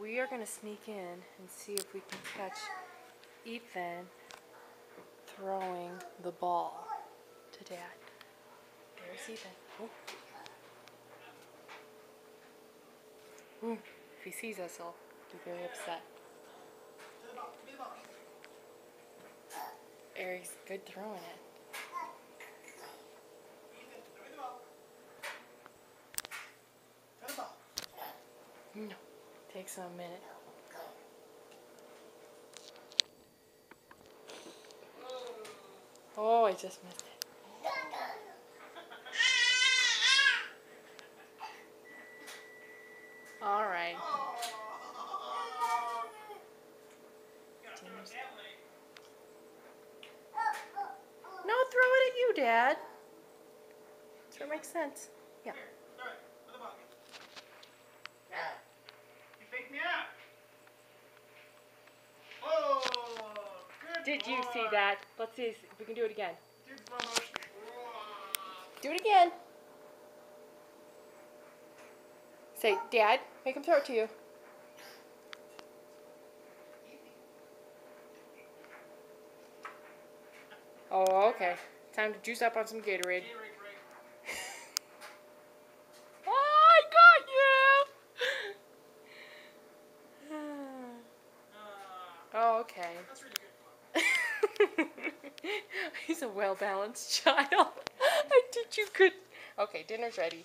we are going to sneak in and see if we can catch Ethan throwing the ball to Dad. There's Ethan. Oh. Ooh. If he sees us, he'll be very upset. Eric's good throwing it. No, takes him a minute. Oh, I just missed it. All right. No, throw it at you, Dad. Sure makes sense. Yeah. You faked me out. Oh, good. Did you see that? Let's see if we can do it again. Dude, slow motion. Do it again. Say, Dad, make him throw it to you. Oh, okay. Time to juice up on some Gatorade. Gatorade break. Oh, I got you! Oh, okay. That's really good fun. He's a well-balanced child. I did you good. Okay, dinner's ready.